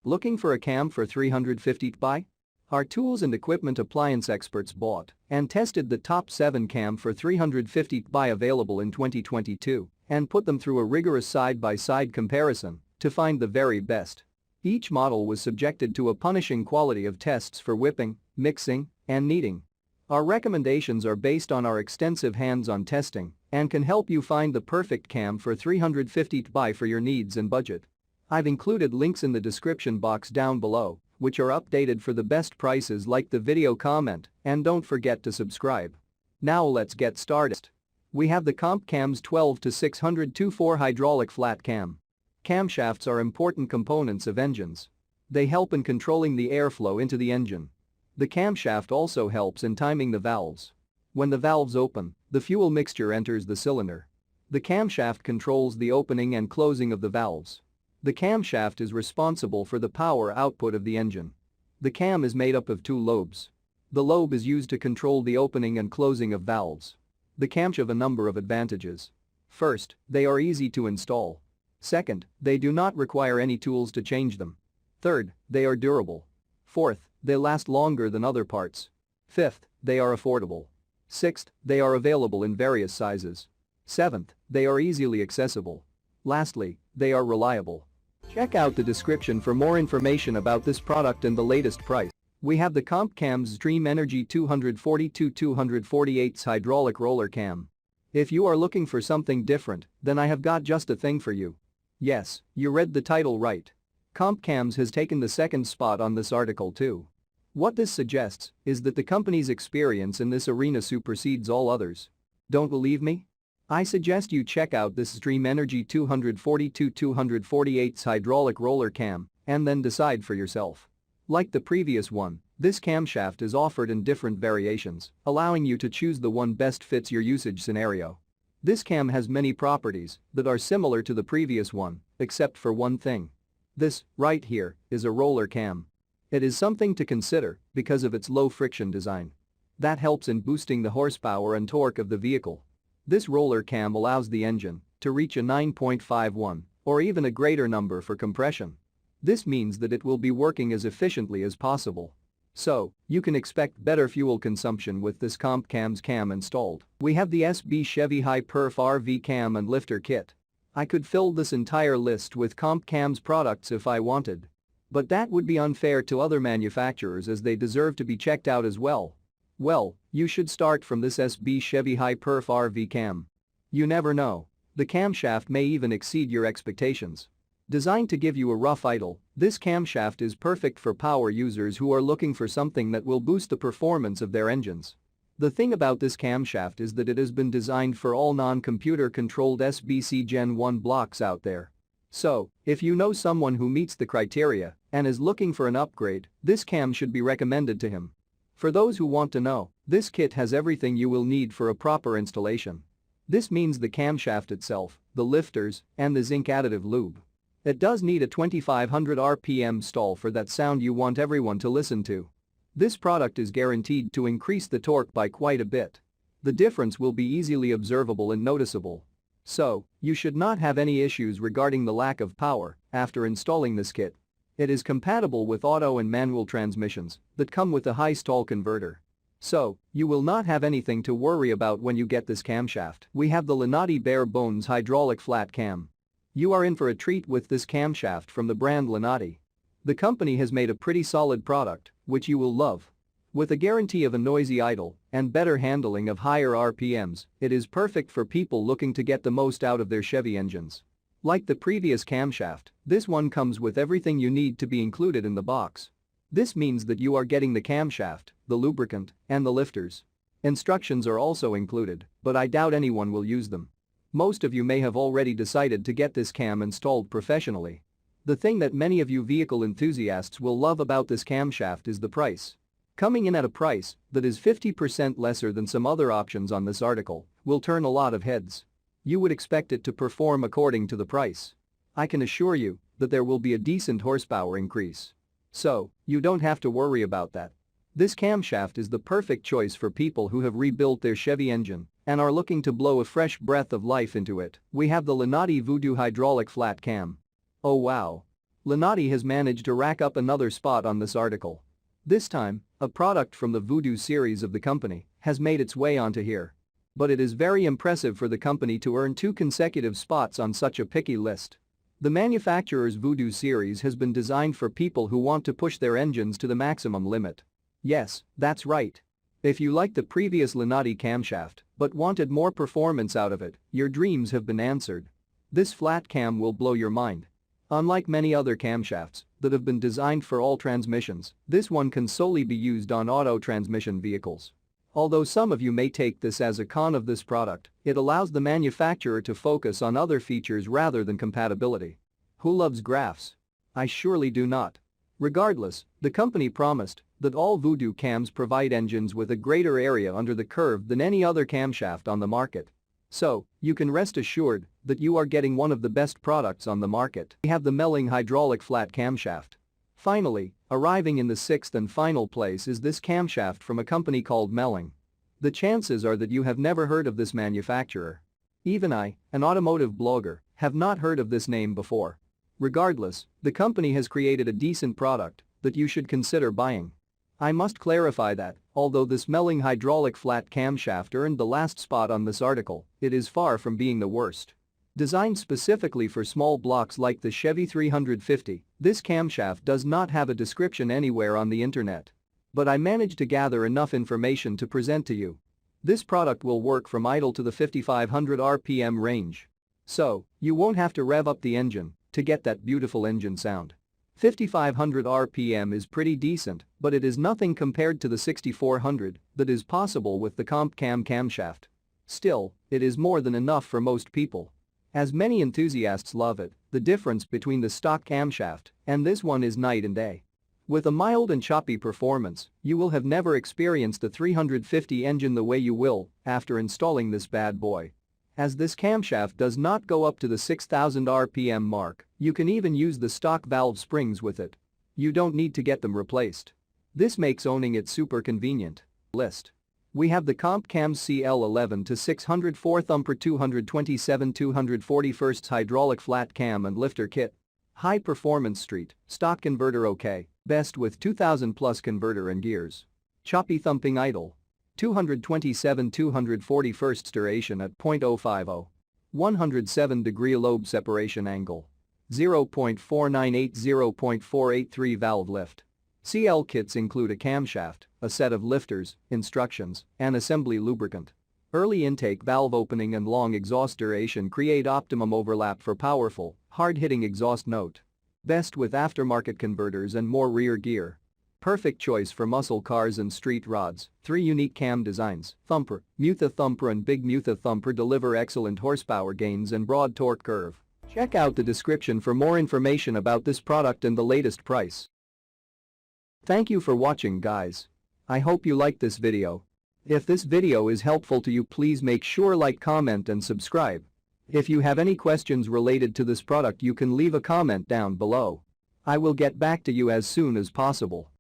Looking for a cam for 350 by? Our tools and equipment appliance experts bought and tested the top 7 cam for 350 by available in 2022 and put them through a rigorous side-by-side comparison to find the very best. Each model was subjected to a punishing quality of tests for whipping, mixing, and kneading. Our recommendations are based on our extensive hands-on testing and can help you find the perfect cam for 350 by for your needs and budget. I've included links in the description box down below, which are updated for the best prices. Like the video, comment, and don't forget to subscribe. Now let's get started. We have the CompCams 12 to 600 2.4 hydraulic flat cam. Camshafts are important components of engines. They help in controlling the airflow into the engine. The camshaft also helps in timing the valves. When the valves open, the fuel mixture enters the cylinder. The camshaft controls the opening and closing of the valves. The camshaft is responsible for the power output of the engine. The cam is made up of 2 lobes. The lobe is used to control the opening and closing of valves. The cams have a number of advantages. First, they are easy to install. Second, they do not require any tools to change them. Third, they are durable. Fourth, they last longer than other parts. Fifth, they are affordable. Sixth, they are available in various sizes. Seventh, they are easily accessible. Lastly, they are reliable. Check out the description for more information about this product and the latest price. We have the CompCams Dream Energy 242-248 hydraulic roller cam. If you are looking for something different, then I have got just a thing for you. Yes, you read the title right. CompCams has taken the second spot on this article too. What this suggests is that the company's experience in this arena supersedes all others. Don't believe me? I suggest you check out this Dream Energy 242-248 hydraulic roller cam and then decide for yourself. Like the previous one, this camshaft is offered in different variations, allowing you to choose the one best fits your usage scenario. This cam has many properties that are similar to the previous one, except for one thing. This, right here, is a roller cam. It is something to consider because of its low friction design. That helps in boosting the horsepower and torque of the vehicle. This roller cam allows the engine to reach a 9.51 or even a greater number for compression. This means that it will be working as efficiently as possible. So, you can expect better fuel consumption with this CompCams cam installed. We have the SB Chevy High Perf RV cam and lifter kit. I could fill this entire list with CompCams products if I wanted. But that would be unfair to other manufacturers as they deserve to be checked out as well. Well, you should start from this SB Chevy High Perf RV cam. You never know. The camshaft may even exceed your expectations. Designed to give you a rough idle, this camshaft is perfect for power users who are looking for something that will boost the performance of their engines. The thing about this camshaft is that it has been designed for all non-computer controlled SBC Gen 1 blocks out there. So, if you know someone who meets the criteria and is looking for an upgrade, this cam should be recommended to him. For those who want to know, this kit has everything you will need for a proper installation. This means the camshaft itself, the lifters, and the zinc additive lube. It does need a 2500 RPM stall for that sound you want everyone to listen to. This product is guaranteed to increase the torque by quite a bit. The difference will be easily observable and noticeable. So, you should not have any issues regarding the lack of power after installing this kit. It is compatible with auto and manual transmissions that come with a high stall converter. So, you will not have anything to worry about when you get this camshaft. We have the Lunati Bare Bones Hydraulic Flat Cam. You are in for a treat with this camshaft from the brand Lunati. The company has made a pretty solid product, which you will love. With a guarantee of a noisy idle and better handling of higher RPMs, it is perfect for people looking to get the most out of their Chevy engines. Like the previous camshaft, this one comes with everything you need to be included in the box. This means that you are getting the camshaft, the lubricant, and the lifters. Instructions are also included, but I doubt anyone will use them. Most of you may have already decided to get this cam installed professionally. The thing that many of you vehicle enthusiasts will love about this camshaft is the price. Coming in at a price that is 50% lesser than some other options on this article will turn a lot of heads. You would expect it to perform according to the price. I can assure you that there will be a decent horsepower increase. So, you don't have to worry about that. This camshaft is the perfect choice for people who have rebuilt their Chevy engine and are looking to blow a fresh breath of life into it. We have the Lunati Voodoo Hydraulic Flat Cam. Oh wow. Lunati has managed to rack up another spot on this article. This time, a product from the Voodoo series of the company has made its way onto here. But it is very impressive for the company to earn 2 consecutive spots on such a picky list. The manufacturer's Voodoo series has been designed for people who want to push their engines to the maximum limit. Yes, that's right. If you liked the previous Lunati camshaft but wanted more performance out of it, your dreams have been answered. This flat cam will blow your mind. Unlike many other camshafts that have been designed for all transmissions, this one can solely be used on auto transmission vehicles. Although some of you may take this as a con of this product, it allows the manufacturer to focus on other features rather than compatibility. Who loves graphs? I surely do not. Regardless, the company promised that all Voodoo cams provide engines with a greater area under the curve than any other camshaft on the market. So, you can rest assured that you are getting one of the best products on the market. We have the Melling hydraulic flat camshaft. Finally, arriving in the 6th and final place is this camshaft from a company called Melling. The chances are that you have never heard of this manufacturer. Even I, an automotive blogger, have not heard of this name before. Regardless, the company has created a decent product that you should consider buying. I must clarify that, although this Melling hydraulic flat camshaft earned the last spot on this article, it is far from being the worst. Designed specifically for small blocks like the Chevy 350, this camshaft does not have a description anywhere on the internet. But I managed to gather enough information to present to you. This product will work from idle to the 5500 RPM range. So, you won't have to rev up the engine to get that beautiful engine sound. 5500 RPM is pretty decent, but it is nothing compared to the 6400 that is possible with the CompCam camshaft. Still, it is more than enough for most people. As many enthusiasts love it, the difference between the stock camshaft and this one is night and day. With a mild and choppy performance, you will have never experienced the 350 engine the way you will after installing this bad boy. As this camshaft does not go up to the 6000 RPM mark, you can even use the stock valve springs with it. You don't need to get them replaced. This makes owning it super convenient. List. We have the CompCam CL11 to 604 thumper 227 241st hydraulic flat cam and lifter kit. High performance street, stock converter OK, best with 2000 plus converter and gears. Choppy thumping idle. 227 241st duration at 0.050. 107 degree lobe separation angle. 0.498 0.483 valve lift. CL kits include a camshaft, a set of lifters, instructions, and assembly lubricant. Early intake valve opening and long exhaust duration create optimum overlap for powerful, hard-hitting exhaust note. Best with aftermarket converters and more rear gear. Perfect choice for muscle cars and street rods. 3 unique cam designs, Thumper, Mutha Thumper and Big Mutha Thumper deliver excellent horsepower gains and broad torque curve. Check out the description for more information about this product and the latest price. Thank you for watching, guys. I hope you liked this video. If this video is helpful to you, please make sure like, comment and subscribe. If you have any questions related to this product, you can leave a comment down below. I will get back to you as soon as possible.